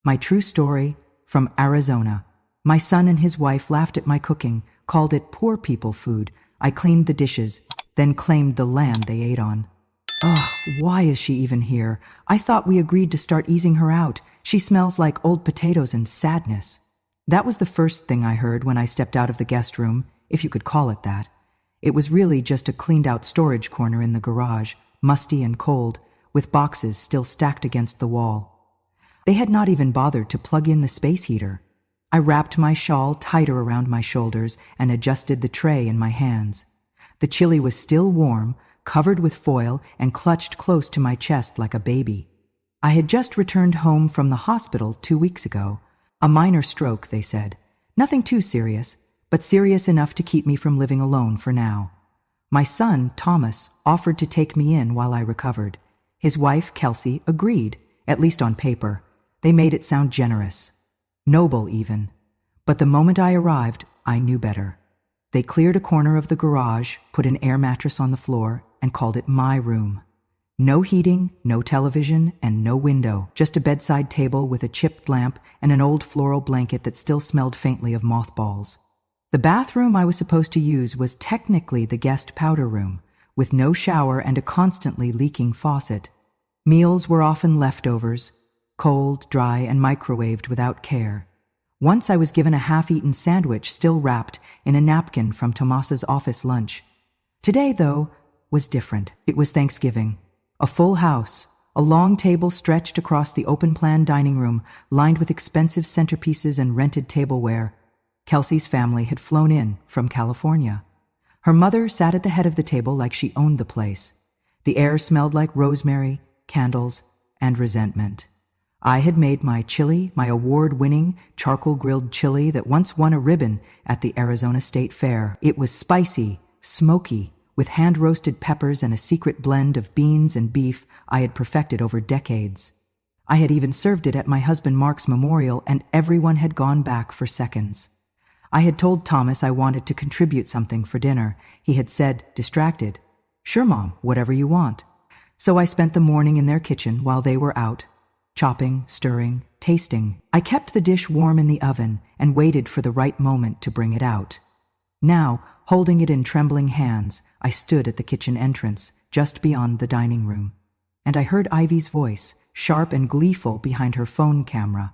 My true story from Arizona. My son and his wife laughed at my cooking, called it poor people food. I cleaned the dishes, then claimed the land they ate on. Ugh, why is she even here? I thought we agreed to start easing her out. She smells like old potatoes and sadness. That was the first thing I heard when I stepped out of the guest room, if you could call it that. It was really just a cleaned-out storage corner in the garage, musty and cold, with boxes still stacked against the wall. They had not even bothered to plug in the space heater. I wrapped my shawl tighter around my shoulders and adjusted the tray in my hands. The chili was still warm, covered with foil, and clutched close to my chest like a baby. I had just returned home from the hospital 2 weeks ago. A minor stroke, they said. Nothing too serious, but serious enough to keep me from living alone for now. My son, Thomas, offered to take me in while I recovered. His wife, Kelsey, agreed, at least on paper. They made it sound generous. Noble, even. But the moment I arrived, I knew better. They cleared a corner of the garage, put an air mattress on the floor, and called it my room. No heating, no television, and no window, just a bedside table with a chipped lamp and an old floral blanket that still smelled faintly of mothballs. The bathroom I was supposed to use was technically the guest powder room, with no shower and a constantly leaking faucet. Meals were often leftovers, cold, dry, and microwaved without care. Once I was given a half-eaten sandwich still wrapped in a napkin from Tomas's office lunch. Today, though, was different. It was Thanksgiving. A full house, a long table stretched across the open-plan dining room, lined with expensive centerpieces and rented tableware. Kelsey's family had flown in from California. Her mother sat at the head of the table like she owned the place. The air smelled like rosemary, candles, and resentment. I had made my chili, my award-winning charcoal-grilled chili that once won a ribbon at the Arizona State Fair. It was spicy, smoky, with hand-roasted peppers and a secret blend of beans and beef I had perfected over decades. I had even served it at my husband Mark's memorial, and everyone had gone back for seconds. I had told Thomas I wanted to contribute something for dinner. He had said, distracted, "Sure, Mom, whatever you want." So I spent the morning in their kitchen while they were out, chopping, stirring, tasting. I kept the dish warm in the oven and waited for the right moment to bring it out. Now, holding it in trembling hands, I stood at the kitchen entrance, just beyond the dining room. And I heard Ivy's voice, sharp and gleeful behind her phone camera.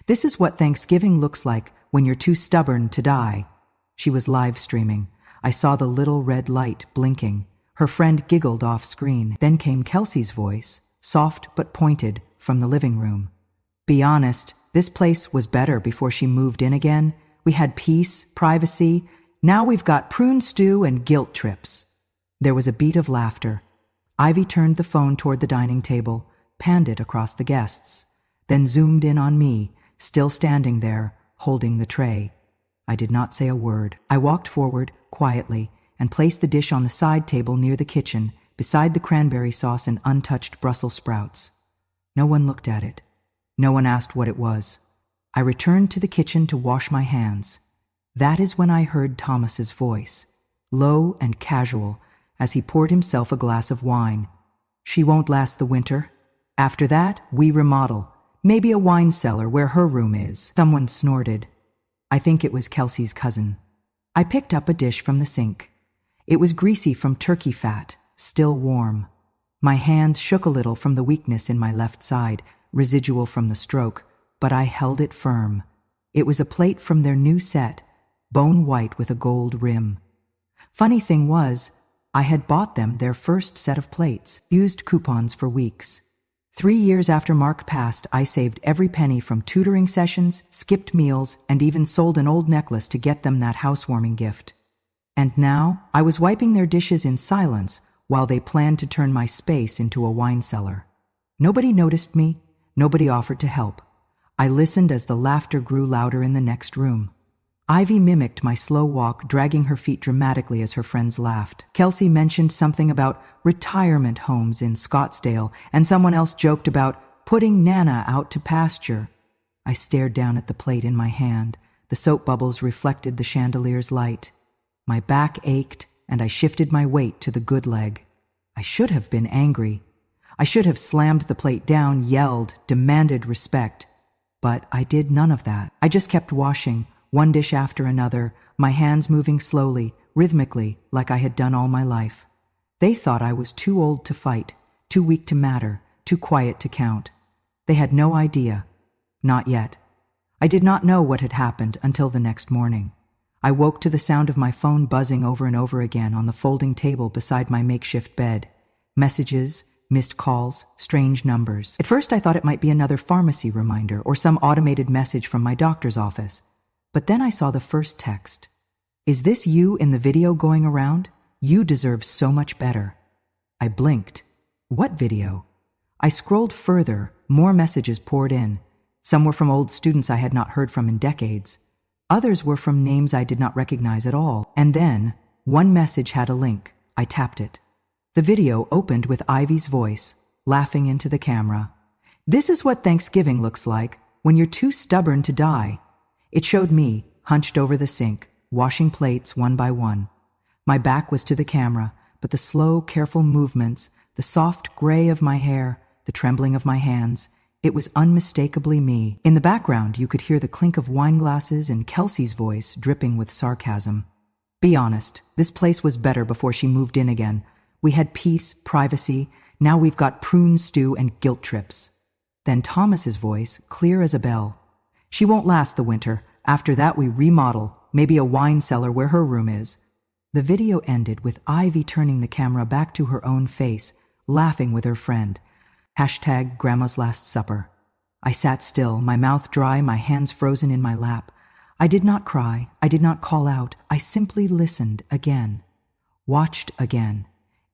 "This is what Thanksgiving looks like when you're too stubborn to die." She was live streaming. I saw the little red light blinking. Her friend giggled off screen. Then came Kelsey's voice, soft but pointed, from the living room. "Be honest, this place was better before she moved in again. We had peace, privacy. Now we've got prune stew and guilt trips." There was a beat of laughter. Ivy turned the phone toward the dining table, panned it across the guests, then zoomed in on me, still standing there, holding the tray. I did not say a word. I walked forward, quietly, and placed the dish on the side table near the kitchen, beside the cranberry sauce and untouched Brussels sprouts. No one looked at it. No one asked what it was. I returned to the kitchen to wash my hands. That is when I heard Thomas's voice, low and casual, as he poured himself a glass of wine. "She won't last the winter. After that, we remodel. Maybe a wine cellar where her room is." Someone snorted. I think it was Kelsey's cousin. I picked up a dish from the sink. It was greasy from turkey fat, still warm. My hand shook a little from the weakness in my left side, residual from the stroke, but I held it firm. It was a plate from their new set, bone white with a gold rim. Funny thing was, I had bought them their first set of plates, used coupons for weeks. 3 years after Mark passed, I saved every penny from tutoring sessions, skipped meals, and even sold an old necklace to get them that housewarming gift. And now, I was wiping their dishes in silence while they planned to turn my space into a wine cellar. Nobody noticed me. Nobody offered to help. I listened as the laughter grew louder in the next room. Ivy mimicked my slow walk, dragging her feet dramatically as her friends laughed. Kelsey mentioned something about retirement homes in Scottsdale, and someone else joked about putting Nana out to pasture. I stared down at the plate in my hand. The soap bubbles reflected the chandelier's light. My back ached, and I shifted my weight to the good leg. I should have been angry. I should have slammed the plate down, yelled, demanded respect. But I did none of that. I just kept washing, one dish after another, my hands moving slowly, rhythmically, like I had done all my life. They thought I was too old to fight, too weak to matter, too quiet to count. They had no idea. Not yet. I did not know what had happened until the next morning. I woke to the sound of my phone buzzing over and over again on the folding table beside my makeshift bed. Messages, missed calls, strange numbers. At first I thought it might be another pharmacy reminder or some automated message from my doctor's office. But then I saw the first text. "Is this you in the video going around? You deserve so much better." I blinked. What video? I scrolled further, more messages poured in. Some were from old students I had not heard from in decades. Others were from names I did not recognize at all. And then, one message had a link. I tapped it. The video opened with Ivy's voice, laughing into the camera. "This is what Thanksgiving looks like when you're too stubborn to die." It showed me, hunched over the sink, washing plates one by one. My back was to the camera, but the slow, careful movements, the soft gray of my hair, the trembling of my hands, it was unmistakably me. In the background, you could hear the clink of wine glasses and Kelsey's voice dripping with sarcasm. "Be honest, this place was better before she moved in again. We had peace, privacy. Now we've got prune stew and guilt trips." Then Thomas's voice, clear as a bell. "She won't last the winter. After that we remodel, maybe a wine cellar where her room is." The video ended with Ivy turning the camera back to her own face, laughing with her friend. Hashtag Grandma's Last Supper. I sat still, my mouth dry, my hands frozen in my lap. I did not cry, I did not call out, I simply listened again. Watched again.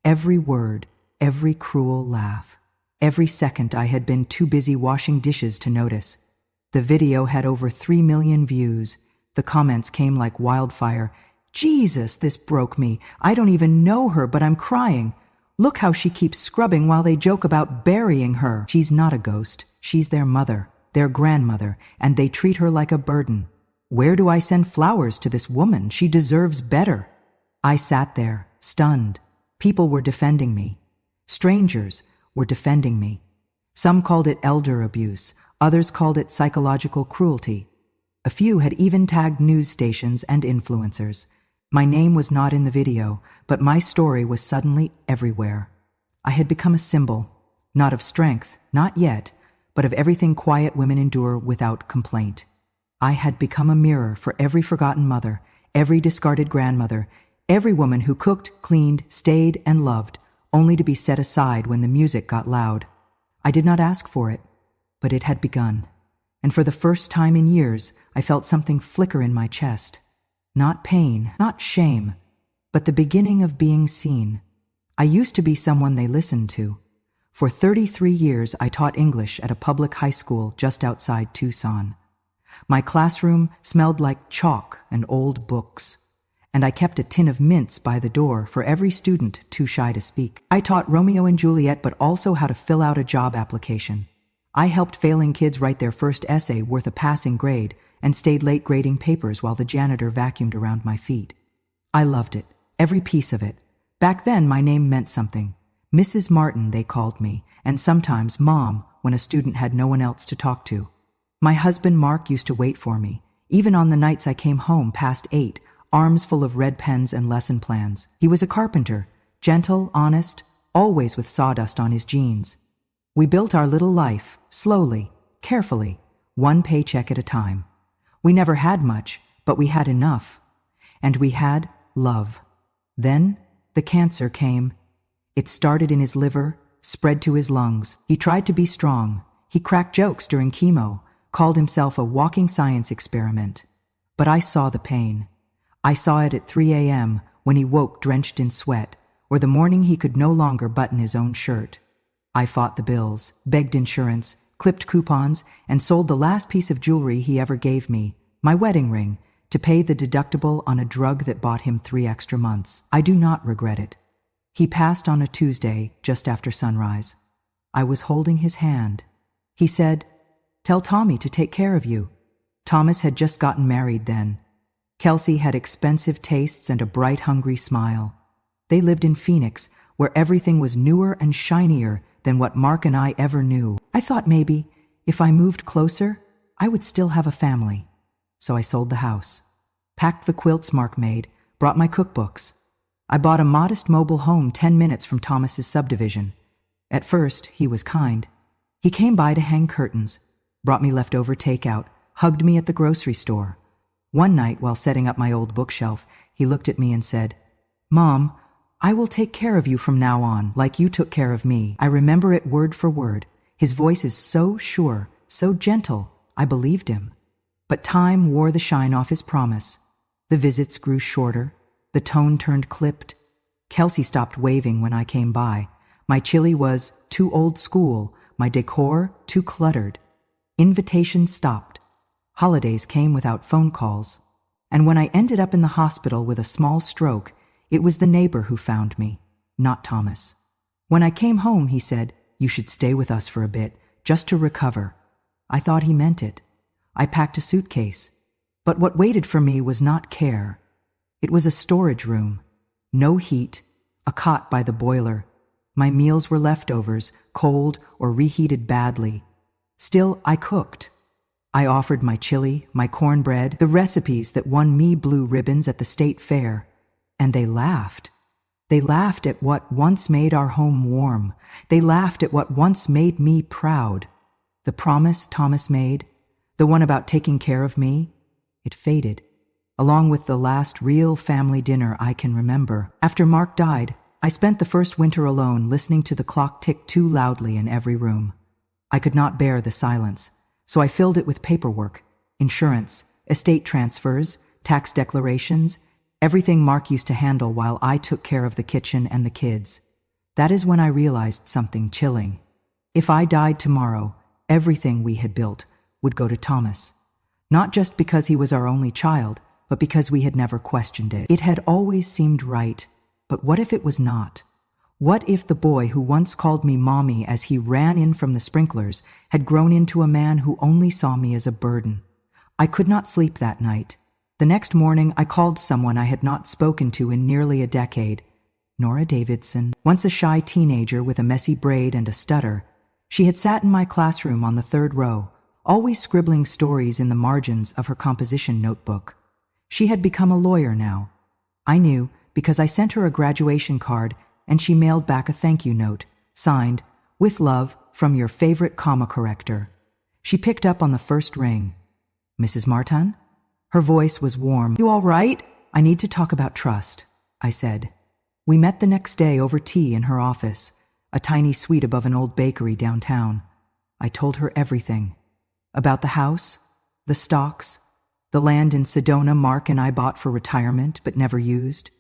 Every word, every cruel laugh. Every second I had been too busy washing dishes to notice. The video had over 3 million views. The comments came like wildfire. "Jesus, this broke me. I don't even know her, but I'm crying. Look how she keeps scrubbing while they joke about burying her. She's not a ghost. She's their mother, their grandmother, and they treat her like a burden. Where do I send flowers to this woman? She deserves better." I sat there, stunned. People were defending me. Strangers were defending me. Some called it elder abuse. Others called it psychological cruelty. A few had even tagged news stations and influencers. My name was not in the video, but my story was suddenly everywhere. I had become a symbol, not of strength, not yet, but of everything quiet women endure without complaint. I had become a mirror for every forgotten mother, every discarded grandmother, every woman who cooked, cleaned, stayed, and loved, only to be set aside when the music got loud. I did not ask for it, but it had begun. And for the first time in years, I felt something flicker in my chest. Not pain, not shame, but the beginning of being seen. I used to be someone they listened to. For 33 years, I taught English at a public high school just outside Tucson. My classroom smelled like chalk and old books, and I kept a tin of mints by the door for every student too shy to speak. I taught Romeo and Juliet, but also how to fill out a job application. I helped failing kids write their first essay worth a passing grade and stayed late grading papers while the janitor vacuumed around my feet. I loved it, every piece of it. Back then, my name meant something. Mrs. Martin, they called me, and sometimes Mom, when a student had no one else to talk to. My husband Mark used to wait for me, even on the nights I came home past 8, arms full of red pens and lesson plans. He was a carpenter, gentle, honest, always with sawdust on his jeans. We built our little life, slowly, carefully, one paycheck at a time. We never had much, but we had enough. And we had love. Then the cancer came. It started in his liver, spread to his lungs. He tried to be strong. He cracked jokes during chemo, called himself a walking science experiment. But I saw the pain. I saw it at 3 a.m. when he woke drenched in sweat, or the morning he could no longer button his own shirt. I fought the bills, begged insurance, clipped coupons, and sold the last piece of jewelry he ever gave me, my wedding ring, to pay the deductible on a drug that bought him 3 extra months. I do not regret it. He passed on a Tuesday, just after sunrise. I was holding his hand. He said, "Tell Tommy to take care of you." Thomas had just gotten married then. Kelsey had expensive tastes and a bright, hungry smile. They lived in Phoenix, where everything was newer and shinier than what Mark and I ever knew. I thought maybe, if I moved closer, I would still have a family. So I sold the house, packed the quilts Mark made, brought my cookbooks. I bought a modest mobile home 10 minutes from Thomas's subdivision. At first, he was kind. He came by to hang curtains, brought me leftover takeout, hugged me at the grocery store. One night, while setting up my old bookshelf, he looked at me and said, "Mom, I will take care of you from now on, like you took care of me." I remember it word for word. His voice is so sure, so gentle, I believed him. But time wore the shine off his promise. The visits grew shorter. The tone turned clipped. Kelsey stopped waving when I came by. My chili was too old school, my decor too cluttered. Invitations stopped. Holidays came without phone calls. And when I ended up in the hospital with a small stroke, it was the neighbor who found me, not Thomas. When I came home, he said, "You should stay with us for a bit, just to recover." I thought he meant it. I packed a suitcase. But what waited for me was not care. It was a storage room. No heat, a cot by the boiler. My meals were leftovers, cold or reheated badly. Still, I cooked. I offered my chili, my cornbread, the recipes that won me blue ribbons at the state fair. And they laughed. They laughed at what once made our home warm. They laughed at what once made me proud. The promise Thomas made, the one about taking care of me, it faded, along with the last real family dinner I can remember. After Mark died, I spent the first winter alone, listening to the clock tick too loudly in every room. I could not bear the silence, so I filled it with paperwork, insurance, estate transfers, tax declarations, everything Mark used to handle while I took care of the kitchen and the kids. That is when I realized something chilling. If I died tomorrow, everything we had built would go to Thomas. Not just because he was our only child, but because we had never questioned it. It had always seemed right, but what if it was not? What if the boy who once called me mommy as he ran in from the sprinklers had grown into a man who only saw me as a burden? I could not sleep that night. The next morning, I called someone I had not spoken to in nearly a decade. Nora Davidson, once a shy teenager with a messy braid and a stutter. She had sat in my classroom on the third row, always scribbling stories in the margins of her composition notebook. She had become a lawyer now. I knew because I sent her a graduation card and she mailed back a thank you note, signed, "With love, from your favorite comma corrector." She picked up on the first ring. "Mrs. Martin?" Her voice was warm. "You all right? I need to talk about trust," I said. We met the next day over tea in her office, a tiny suite above an old bakery downtown. I told her everything. About the house, the stocks, the land in Sedona Mark and I bought for retirement but never used.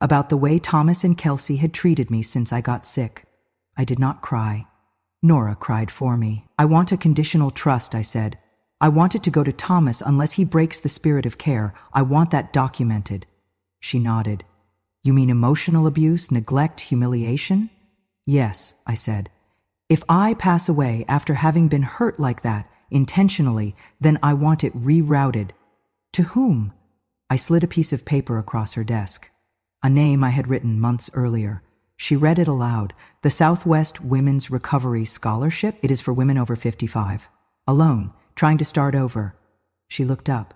About the way Thomas and Kelsey had treated me since I got sick. I did not cry. Nora cried for me. "I want a conditional trust," I said. "I want it to go to Thomas unless he breaks the spirit of care. I want that documented." She nodded. "You mean emotional abuse, neglect, humiliation?" "Yes," I said. "If I pass away after having been hurt like that, intentionally, then I want it rerouted." "To whom?" I slid a piece of paper across her desk. A name I had written months earlier. She read it aloud. "The Southwest Women's Recovery Scholarship. It is for women over 55. Alone, trying to start over." She looked up.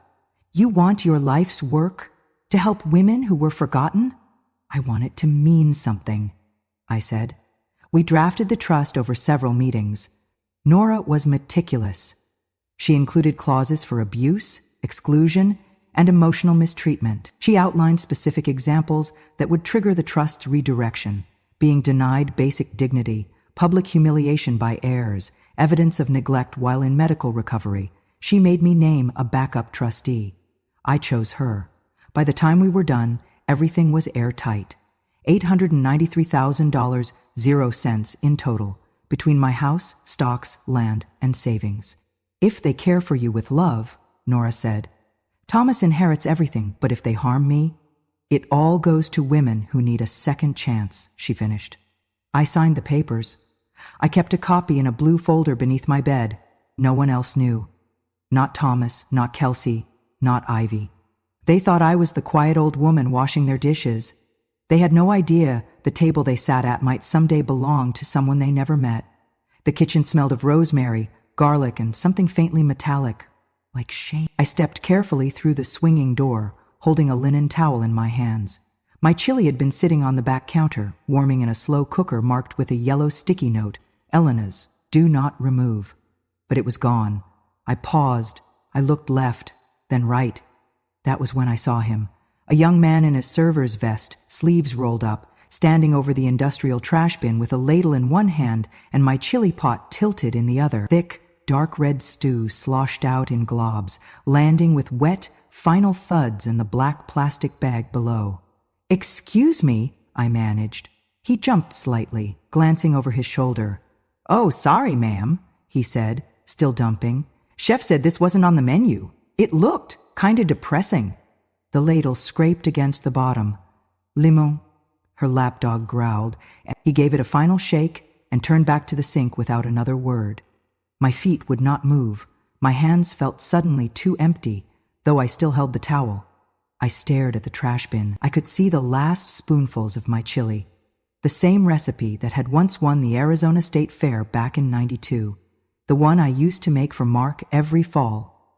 "You want your life's work to help women who were forgotten?" "I want it to mean something," I said. We drafted the trust over several meetings. Nora was meticulous. She included clauses for abuse, exclusion, and emotional mistreatment. She outlined specific examples that would trigger the trust's redirection: being denied basic dignity, public humiliation by heirs, evidence of neglect while in medical recovery. She made me name a backup trustee. I chose her. By the time we were done, everything was airtight. $893,000, 0 cents in total, between my house, stocks, land, and savings. "If they care for you with love," Nora said. "Thomas inherits everything, but if they harm me, it all goes to women who need a second chance," she finished. I signed the papers. I kept a copy in a blue folder beneath my bed. No one else knew. Not Thomas, not Kelsey, not Ivy. They thought I was the quiet old woman washing their dishes. They had no idea the table they sat at might someday belong to someone they never met. The kitchen smelled of rosemary, garlic, and something faintly metallic. like shame. I stepped carefully through the swinging door, holding a linen towel in my hands. My chili had been sitting on the back counter, warming in a slow cooker marked with a yellow sticky note, Elena's, do not remove. But it was gone. I paused. I looked left, then right. That was when I saw him. A young man in a server's vest, sleeves rolled up, standing over the industrial trash bin with a ladle in one hand and my chili pot tilted in the other. Thick, dark red stew sloshed out in globs, landing with wet, final thuds in the black plastic bag below. "Excuse me," I managed. He jumped slightly, glancing over his shoulder. "Oh, sorry, ma'am," he said, still dumping. "Chef said this wasn't on the menu. It looked kinda depressing." The ladle scraped against the bottom. "Limon," her lapdog growled. He gave it a final shake and turned back to the sink without another word. My feet would not move. My hands felt suddenly too empty, though I still held the towel. I stared at the trash bin. I could see the last spoonfuls of my chili. The same recipe that had once won the Arizona State Fair back in '92. The one I used to make for Mark every fall.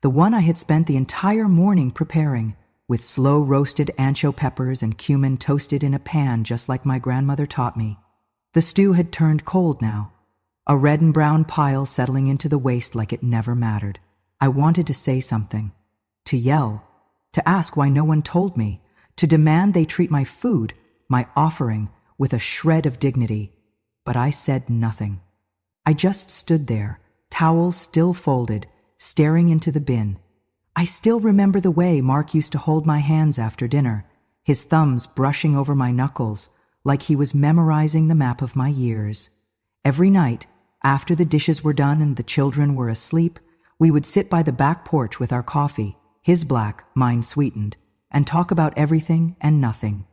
The one I had spent the entire morning preparing, with slow-roasted ancho peppers and cumin toasted in a pan just like my grandmother taught me. The stew had turned cold now, a red and brown pile settling into the waste like it never mattered. I wanted to say something, to yell, to ask why no one told me, to demand they treat my food, my offering, with a shred of dignity. But I said nothing. I just stood there, towels still folded, staring into the bin. I still remember the way Mark used to hold my hands after dinner, his thumbs brushing over my knuckles, like he was memorizing the map of my years. Every night, after the dishes were done and the children were asleep, we would sit by the back porch with our coffee, his black, mine sweetened, and talk about everything and nothing.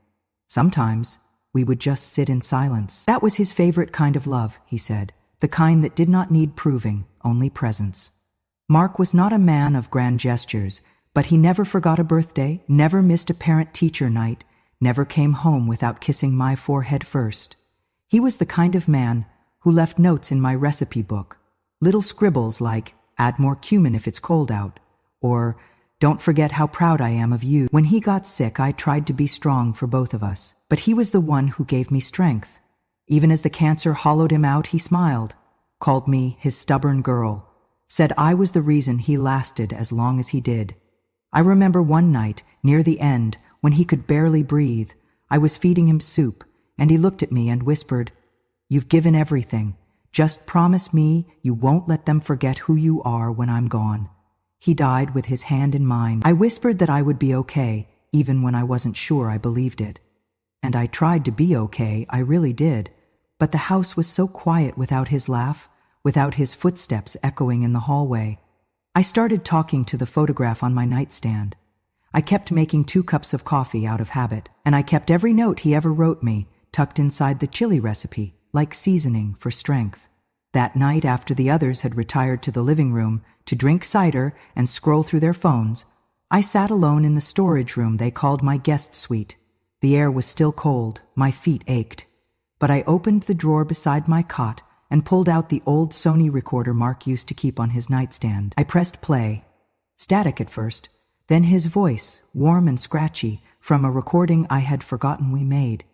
Sometimes, we would just sit in silence. That was his favorite kind of love, he said, the kind that did not need proving, only presence. Mark was not a man of grand gestures, but he never forgot a birthday, never missed a parent-teacher night, never came home without kissing my forehead first. He was the kind of man who left notes in my recipe book, little scribbles like, add more cumin if it's cold out, or don't forget how proud I am of you. When he got sick, I tried to be strong for both of us, but he was the one who gave me strength. Even as the cancer hollowed him out, he smiled, called me his stubborn girl, said I was the reason he lasted as long as he did. I remember one night, near the end, when he could barely breathe, I was feeding him soup, and he looked at me and whispered, "You've given everything. Just promise me you won't let them forget who you are when I'm gone." He died with his hand in mine. I whispered that I would be okay, even when I wasn't sure I believed it. And I tried to be okay, I really did. But the house was so quiet without his laugh, without his footsteps echoing in the hallway. I started talking to the photograph on my nightstand. I kept making 2 cups of coffee out of habit, and I kept every note he ever wrote me tucked inside the chili recipe, like seasoning for strength. That night, after the others had retired to the living room to drink cider and scroll through their phones, I sat alone in the storage room they called my guest suite. The air was still cold, my feet ached. But I opened the drawer beside my cot and pulled out the old Sony recorder Mark used to keep on his nightstand. I pressed play. Static at first, then his voice, warm and scratchy, from a recording I had forgotten we made.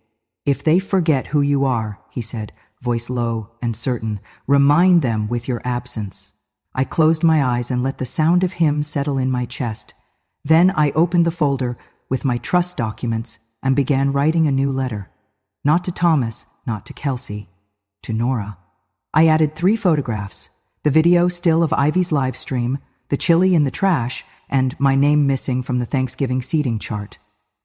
"If they forget who you are," he said, voice low and certain, "remind them with your absence." I closed my eyes and let the sound of him settle in my chest. Then I opened the folder with my trust documents and began writing a new letter. Not to Thomas, not to Kelsey, to Nora. I added 3 photographs, the video still of Ivy's live stream, the chili in the trash, and my name missing from the Thanksgiving seating chart.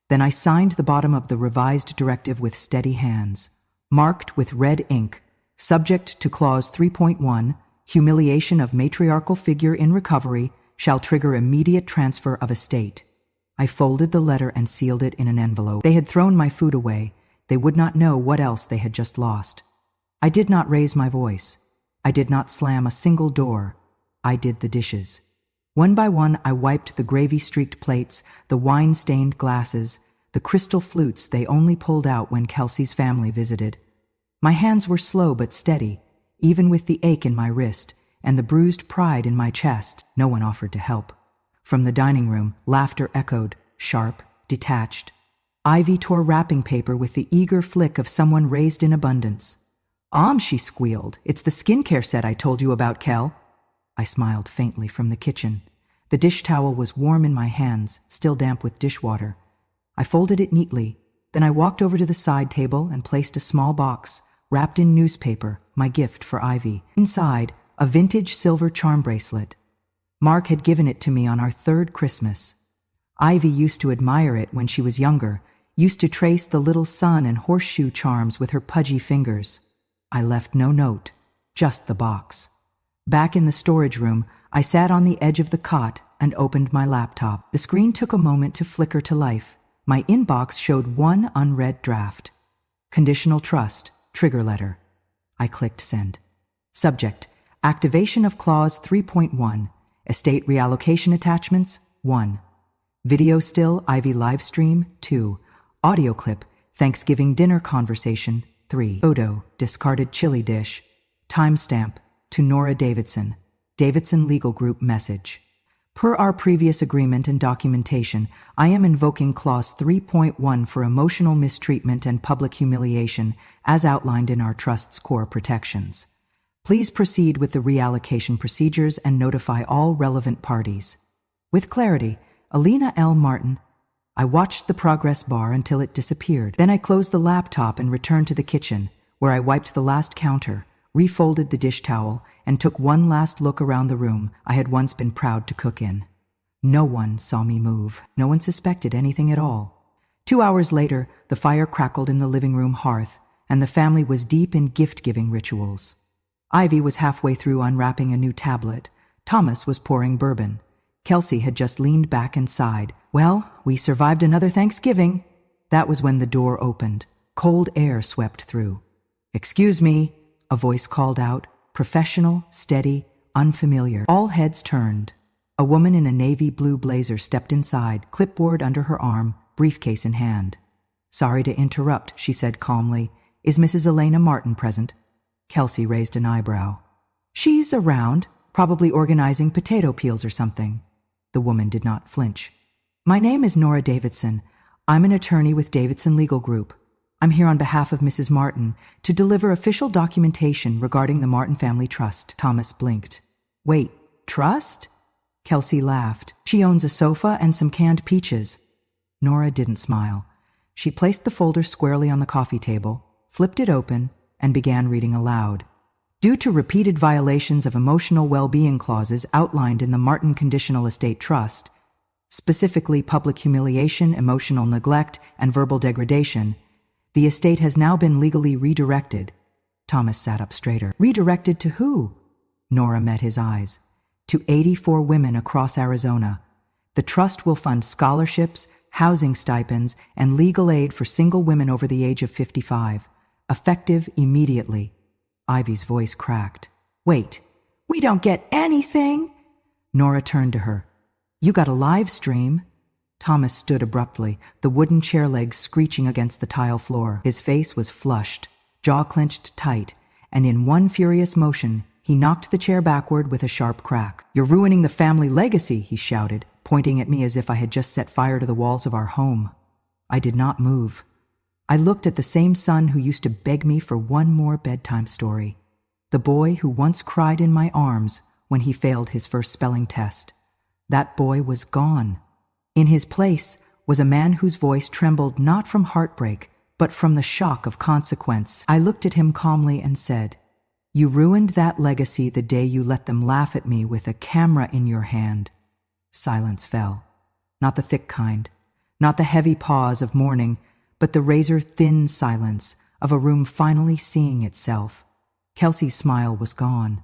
Then I signed the bottom of the revised directive with steady hands, marked with red ink, subject to Clause 3.1, humiliation of matriarchal figure in recovery shall trigger immediate transfer of estate. I folded the letter and sealed it in an envelope. They had thrown my food away. They would not know what else they had just lost. I did not raise my voice. I did not slam a single door. I did the dishes. One by one, I wiped the gravy-streaked plates, the wine-stained glasses, the crystal flutes they only pulled out when Kelsey's family visited. My hands were slow but steady, even with the ache in my wrist, and the bruised pride in my chest. No one offered to help. From the dining room, laughter echoed, sharp, detached. Ivy tore wrapping paper with the eager flick of someone raised in abundance. She squealed. It's the skincare set I told you about, Kel. I smiled faintly from the kitchen. The dish towel was warm in my hands, still damp with dishwater. I folded it neatly. Then I walked over to the side table and placed a small box, wrapped in newspaper, my gift for Ivy. Inside, a vintage silver charm bracelet. Mark had given it to me on our 3rd Christmas. Ivy used to admire it when she was younger, used to trace the little sun and horseshoe charms with her pudgy fingers. I left no note, just the box. Back in the storage room, I sat on the edge of the cot and opened my laptop. The screen took a moment to flicker to life. My inbox showed one unread draft. Conditional trust, trigger letter. I clicked send. Subject, activation of clause 3.1, estate reallocation attachments, 1. Video still, Ivy livestream, 2. Audio clip, Thanksgiving dinner conversation, 3. Photo, discarded chili dish. Timestamp, to Nora Davidson. Davidson Legal Group message. Per our previous agreement and documentation, I am invoking Clause 3.1 for emotional mistreatment and public humiliation, as outlined in our Trust's core protections. Please proceed with the reallocation procedures and notify all relevant parties. With clarity, Alina L. Martin. I watched the progress bar until it disappeared. Then I closed the laptop and returned to the kitchen, where I wiped the last counter, refolded the dish towel, and took one last look around the room I had once been proud to cook in. No one saw me move. No one suspected anything at all. 2 hours later, the fire crackled in the living room hearth, and the family was deep in gift-giving rituals. Ivy was halfway through unwrapping a new tablet. Thomas was pouring bourbon. Kelsey had just leaned back and sighed. Well, we survived another Thanksgiving. That was when the door opened. Cold air swept through. Excuse me, a voice called out, professional, steady, unfamiliar. All heads turned. A woman in a navy blue blazer stepped inside, clipboard under her arm, briefcase in hand. Sorry to interrupt, she said calmly. Is Mrs. Elena Martin present? Kelsey raised an eyebrow. She's around, probably organizing potato peels or something. The woman did not flinch. My name is Nora Davidson. I'm an attorney with Davidson Legal Group. I'm here on behalf of Mrs. Martin to deliver official documentation regarding the Martin Family Trust. Thomas blinked. Wait, trust? Kelsey laughed. She owns a sofa and some canned peaches. Nora didn't smile. She placed the folder squarely on the coffee table, flipped it open, and began reading aloud. Due to repeated violations of emotional well-being clauses outlined in the Martin Conditional Estate Trust, specifically public humiliation, emotional neglect, and verbal degradation, the estate has now been legally redirected. Thomas sat up straighter. Redirected to who? Nora met his eyes. To 84 women across Arizona. The trust will fund scholarships, housing stipends, and legal aid for single women over the age of 55. Effective immediately. Ivy's voice cracked. Wait, we don't get anything? Nora turned to her. You got a live stream? Thomas stood abruptly, the wooden chair legs screeching against the tile floor. His face was flushed, jaw clenched tight, and in one furious motion, he knocked the chair backward with a sharp crack. You're ruining the family legacy, he shouted, pointing at me as if I had just set fire to the walls of our home. I did not move. I looked at the same son who used to beg me for one more bedtime story. The boy who once cried in my arms when he failed his first spelling test. That boy was gone. In his place was a man whose voice trembled not from heartbreak, but from the shock of consequence. I looked at him calmly and said, You ruined that legacy the day you let them laugh at me with a camera in your hand. Silence fell. Not the thick kind, not the heavy pause of mourning, but the razor-thin silence of a room finally seeing itself. Kelsey's smile was gone.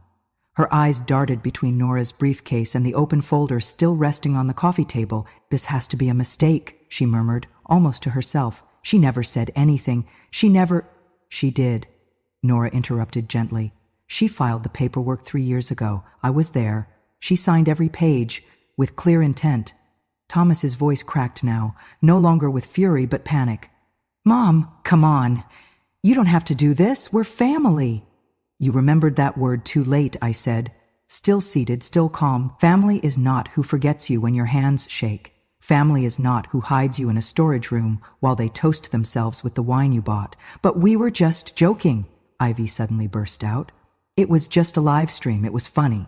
Her eyes darted between Nora's briefcase and the open folder still resting on the coffee table. This has to be a mistake, she murmured, almost to herself. She never said anything. She did, Nora interrupted gently. She filed the paperwork 3 years ago. I was there. She signed every page, with clear intent. Thomas's voice cracked now, no longer with fury but panic. Mom, come on. You don't have to do this. We're family. You remembered that word too late, I said. still seated, still calm. Family is not who forgets you when your hands shake. Family is not who hides you in a storage room while they toast themselves with the wine you bought. But we were just joking, Ivy suddenly burst out. It was just a live stream. It was funny.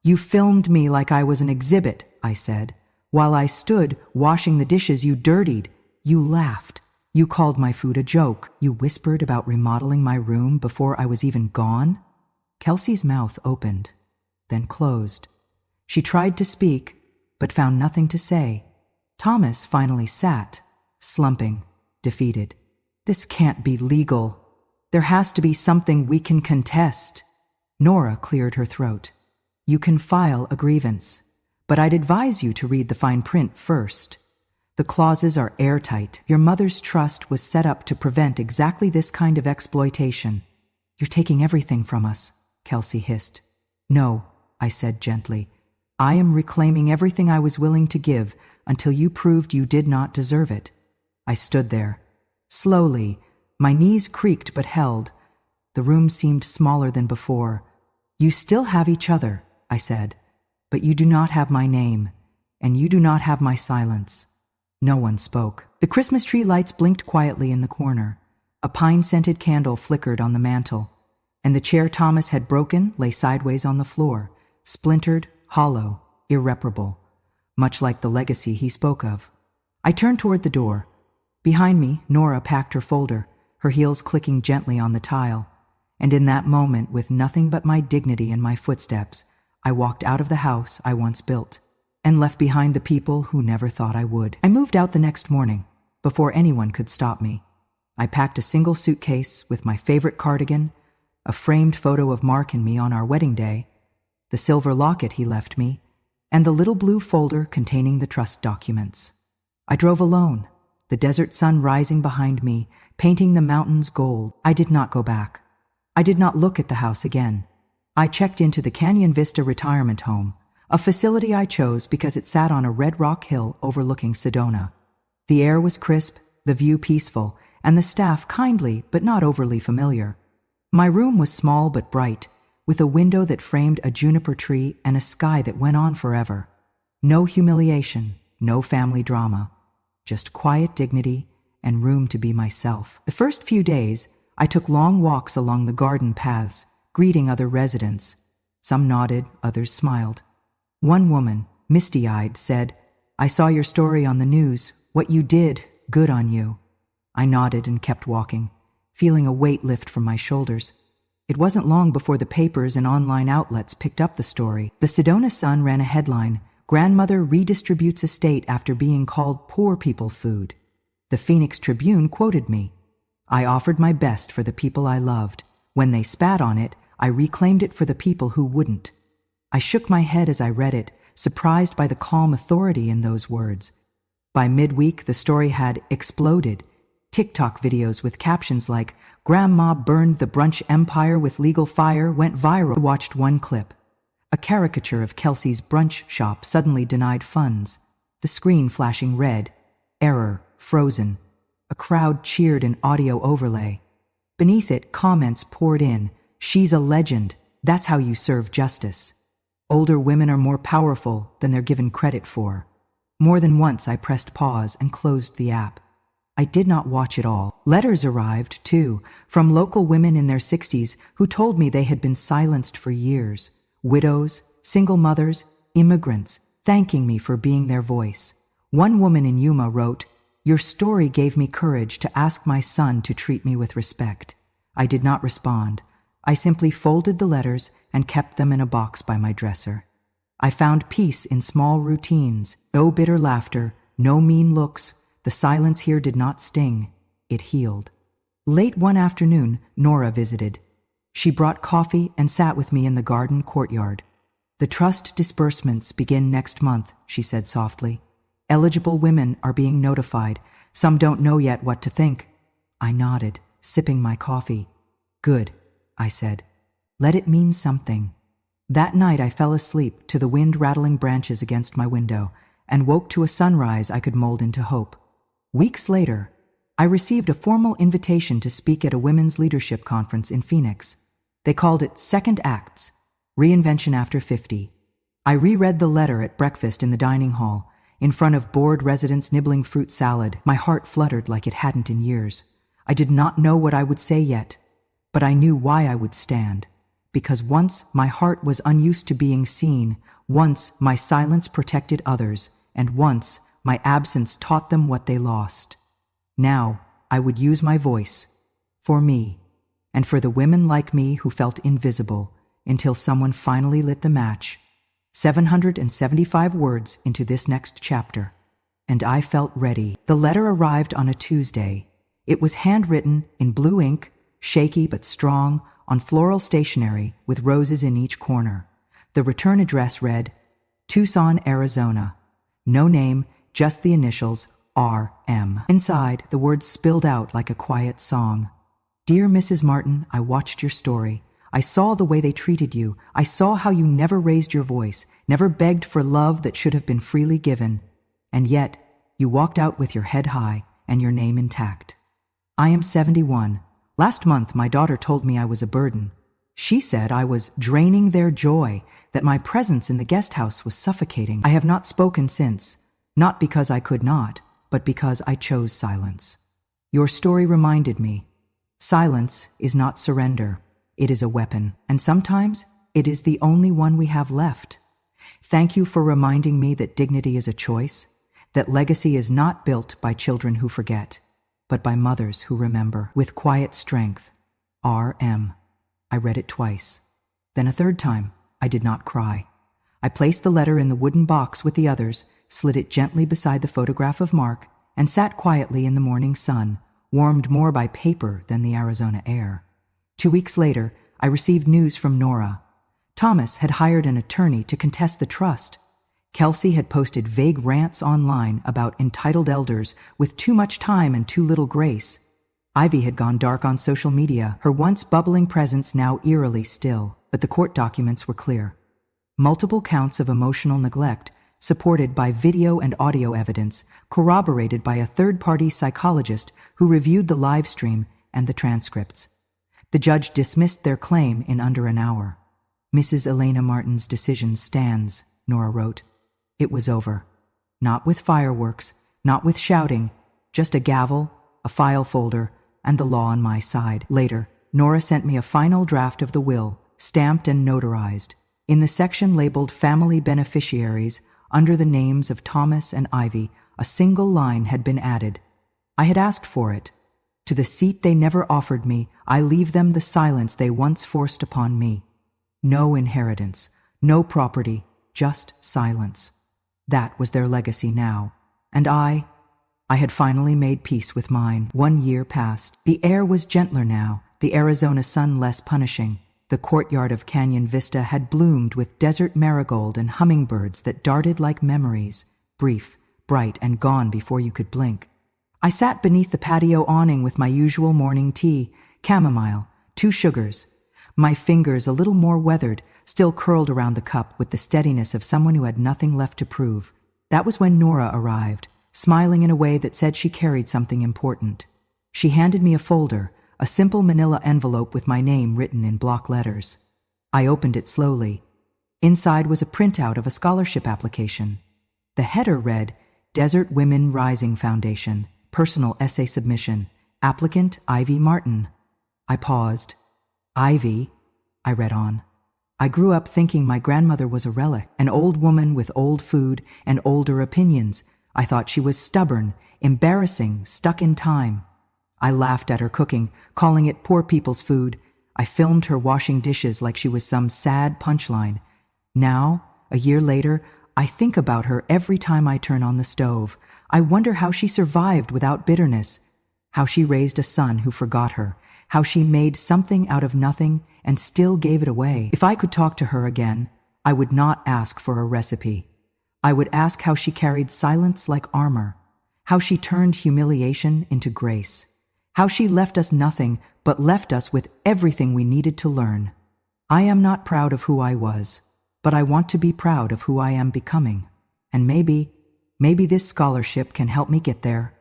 You filmed me like I was an exhibit, I said. While I stood washing the dishes you dirtied, you laughed. You called my food a joke. You whispered about remodeling my room before I was even gone. Kelsey's mouth opened, then closed. She tried to speak, but found nothing to say. Thomas finally sat, slumping, defeated. This can't be legal. There has to be something we can contest. Nora cleared her throat. You can file a grievance, but I'd advise you to read the fine print first. The clauses are airtight. Your mother's trust was set up to prevent exactly this kind of exploitation. You're taking everything from us, Kelsey hissed. No, I said gently. I am reclaiming everything I was willing to give until you proved you did not deserve it. I stood there. Slowly, my knees creaked but held. The room seemed smaller than before. You still have each other, I said, but you do not have my name, and you do not have my silence. No one spoke. The Christmas tree lights blinked quietly in the corner. A pine-scented candle flickered on the mantel, and the chair Thomas had broken lay sideways on the floor, splintered, hollow, irreparable, much like the legacy he spoke of. I turned toward the door. Behind me, Nora packed her folder, her heels clicking gently on the tile, and in that moment, with nothing but my dignity in my footsteps, I walked out of the house I once built, and left behind the people who never thought I would. I moved out the next morning, before anyone could stop me. I packed a single suitcase with my favorite cardigan, a framed photo of Mark and me on our wedding day, the silver locket he left me, and the little blue folder containing the trust documents. I drove alone, the desert sun rising behind me, painting the mountains gold. I did not go back. I did not look at the house again. I checked into the Canyon Vista retirement home, a facility I chose because it sat on a red rock hill overlooking Sedona. The air was crisp, the view peaceful, and the staff kindly but not overly familiar. My room was small but bright, with a window that framed a juniper tree and a sky that went on forever. No humiliation, no family drama, just quiet dignity and room to be myself. The first few days, I took long walks along the garden paths, greeting other residents. Some nodded, others smiled. One woman, misty-eyed, said, I saw your story on the news. What you did, good on you. I nodded and kept walking, feeling a weight lift from my shoulders. It wasn't long before the papers and online outlets picked up the story. The Sedona Sun ran a headline, Grandmother redistributes estate after being called poor people food. The Phoenix Tribune quoted me. I offered my best for the people I loved. When they spat on it, I reclaimed it for the people who wouldn't. I shook my head as I read it, surprised by the calm authority in those words. By midweek, the story had exploded. TikTok videos with captions like, Grandma burned the brunch empire with legal fire went viral. I watched one clip. A caricature of Kelsey's brunch shop suddenly denied funds. The screen flashing red. Error. Frozen. A crowd cheered an audio overlay. Beneath it, comments poured in. She's a legend. That's how you serve justice. Older women are more powerful than they're given credit for. More than once I pressed pause and closed the app. I did not watch it all. Letters arrived, too, from local women in their 60s who told me they had been silenced for years. Widows, single mothers, immigrants, thanking me for being their voice. One woman in Yuma wrote, Your story gave me courage to ask my son to treat me with respect. I did not respond. I simply folded the letters and kept them in a box by my dresser. I found peace in small routines, no bitter laughter, no mean looks. The silence here did not sting. It healed. Late one afternoon, Nora visited. She brought coffee and sat with me in the garden courtyard. The trust disbursements begin next month, she said softly. Eligible women are being notified. Some don't know yet what to think. I nodded, sipping my coffee. Good, I said. Let it mean something. That night I fell asleep to the wind rattling branches against my window and woke to a sunrise I could mold into hope. Weeks later, I received a formal invitation to speak at a women's leadership conference in Phoenix. They called it Second Acts, Reinvention after 50. I reread the letter at breakfast in the dining hall, in front of bored residents nibbling fruit salad. My heart fluttered like it hadn't in years. I did not know what I would say yet, but I knew why I would stand. Because once my heart was unused to being seen, once my silence protected others, and once my absence taught them what they lost. Now I would use my voice, for me, and for the women like me who felt invisible, until someone finally lit the match. 775 words into this next chapter, and I felt ready. The letter arrived on a Tuesday. It was handwritten in blue ink, shaky but strong, on floral stationery with roses in each corner. The return address read, Tucson, Arizona. No name, just the initials, R.M. Inside, the words spilled out like a quiet song. Dear Mrs. Martin, I watched your story. I saw the way they treated you. I saw how you never raised your voice, never begged for love that should have been freely given. And yet, you walked out with your head high and your name intact. I am 71. Last month, my daughter told me I was a burden. She said I was draining their joy, that my presence in the guest house was suffocating. I have not spoken since, not because I could not, but because I chose silence. Your story reminded me, silence is not surrender. It is a weapon, and sometimes it is the only one we have left. Thank you for reminding me that dignity is a choice, that legacy is not built by children who forget, but by mothers who remember. With quiet strength, R.M. I read it twice. Then a third time, I did not cry. I placed the letter in the wooden box with the others, slid it gently beside the photograph of Mark, and sat quietly in the morning sun, warmed more by paper than the Arizona air. 2 weeks later, I received news from Nora. Thomas had hired an attorney to contest the trust. Kelsey had posted vague rants online about entitled elders with too much time and too little grace. Ivy had gone dark on social media, her once bubbling presence now eerily still, but the court documents were clear. Multiple counts of emotional neglect, supported by video and audio evidence, corroborated by a third-party psychologist who reviewed the live stream and the transcripts. The judge dismissed their claim in under an hour. Mrs. Elena Martin's decision stands, Nora wrote. It was over. Not with fireworks, not with shouting, just a gavel, a file folder, and the law on my side. Later, Nora sent me a final draft of the will, stamped and notarized. In the section labeled Family Beneficiaries, under the names of Thomas and Ivy, a single line had been added. I had asked for it. To the seat they never offered me, I leave them the silence they once forced upon me. No inheritance, no property, just silence. That was their legacy now. And I had finally made peace with mine. 1 year passed. The air was gentler now, the Arizona sun less punishing. The courtyard of Canyon Vista had bloomed with desert marigold and hummingbirds that darted like memories, brief, bright, and gone before you could blink. I sat beneath the patio awning with my usual morning tea, chamomile, 2 sugars. My fingers, a little more weathered, still curled around the cup with the steadiness of someone who had nothing left to prove. That was when Nora arrived, smiling in a way that said she carried something important. She handed me a folder, a simple manila envelope with my name written in block letters. I opened it slowly. Inside was a printout of a scholarship application. The header read, Desert Women Rising Foundation, Personal Essay Submission, Applicant Ivy Martin. I paused. Ivy, I read on. I grew up thinking my grandmother was a relic, an old woman with old food and older opinions. I thought she was stubborn, embarrassing, stuck in time. I laughed at her cooking, calling it poor people's food. I filmed her washing dishes like she was some sad punchline. Now, a year later, I think about her every time I turn on the stove. I wonder how she survived without bitterness, how she raised a son who forgot her, how she made something out of nothing and still gave it away. If I could talk to her again, I would not ask for a recipe. I would ask how she carried silence like armor, how she turned humiliation into grace, how she left us nothing but left us with everything we needed to learn. I am not proud of who I was, but I want to be proud of who I am becoming. And maybe this scholarship can help me get there.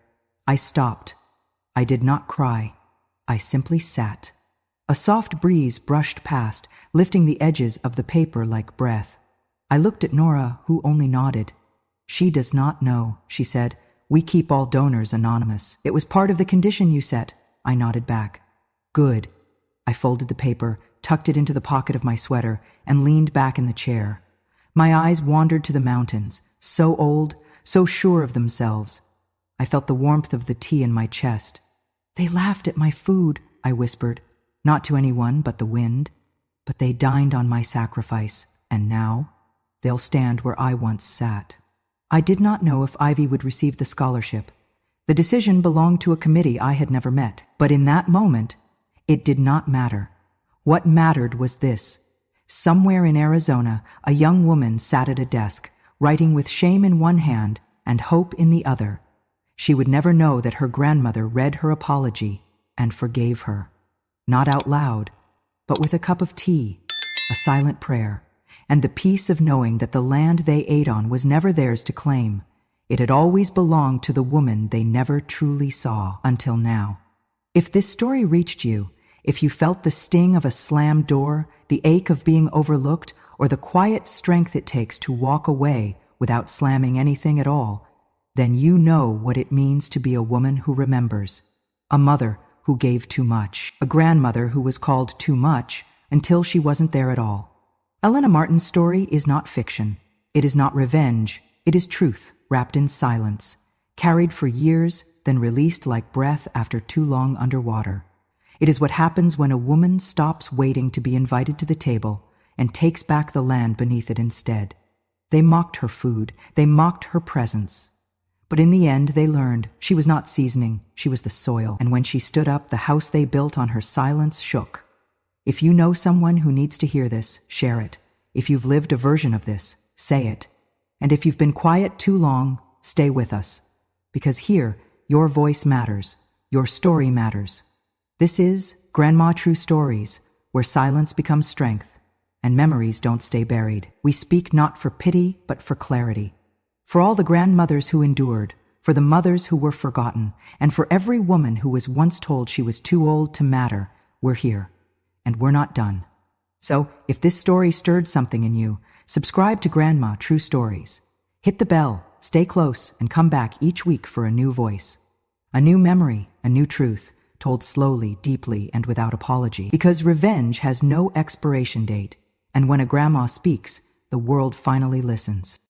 I stopped. I did not cry. I simply sat. A soft breeze brushed past, lifting the edges of the paper like breath. I looked at Nora, who only nodded. "She does not know," she said. "We keep all donors anonymous. It was part of the condition you set." I nodded back. "Good." I folded the paper, tucked it into the pocket of my sweater, and leaned back in the chair. My eyes wandered to the mountains, so old, so sure of themselves. I felt the warmth of the tea in my chest. "They laughed at my food," I whispered, not to anyone but the wind. "But they dined on my sacrifice, and now they'll stand where I once sat." I did not know if Ivy would receive the scholarship. The decision belonged to a committee I had never met. But in that moment, it did not matter. What mattered was this. Somewhere in Arizona, a young woman sat at a desk, writing with shame in one hand and hope in the other. She would never know that her grandmother read her apology and forgave her. Not out loud, but with a cup of tea, a silent prayer, and the peace of knowing that the land they ate on was never theirs to claim. It had always belonged to the woman they never truly saw until now. If this story reached you, if you felt the sting of a slammed door, the ache of being overlooked, or the quiet strength it takes to walk away without slamming anything at all, then you know what it means to be a woman who remembers. A mother who gave too much. A grandmother who was called too much until she wasn't there at all. Elena Martin's story is not fiction. It is not revenge. It is truth, wrapped in silence, carried for years, then released like breath after too long underwater. It is what happens when a woman stops waiting to be invited to the table and takes back the land beneath it instead. They mocked her food. They mocked her presence. But in the end, they learned she was not seasoning, she was the soil. And when she stood up, the house they built on her silence shook. If you know someone who needs to hear this, share it. If you've lived a version of this, say it. And if you've been quiet too long, stay with us. Because here, your voice matters. Your story matters. This is Grandma True Stories, where silence becomes strength and memories don't stay buried. We speak not for pity, but for clarity. For all the grandmothers who endured, for the mothers who were forgotten, and for every woman who was once told she was too old to matter, we're here. And we're not done. So, if this story stirred something in you, subscribe to Grandma True Stories. Hit the bell, stay close, and come back each week for a new voice. A new memory, a new truth, told slowly, deeply, and without apology. Because revenge has no expiration date, and when a grandma speaks, the world finally listens.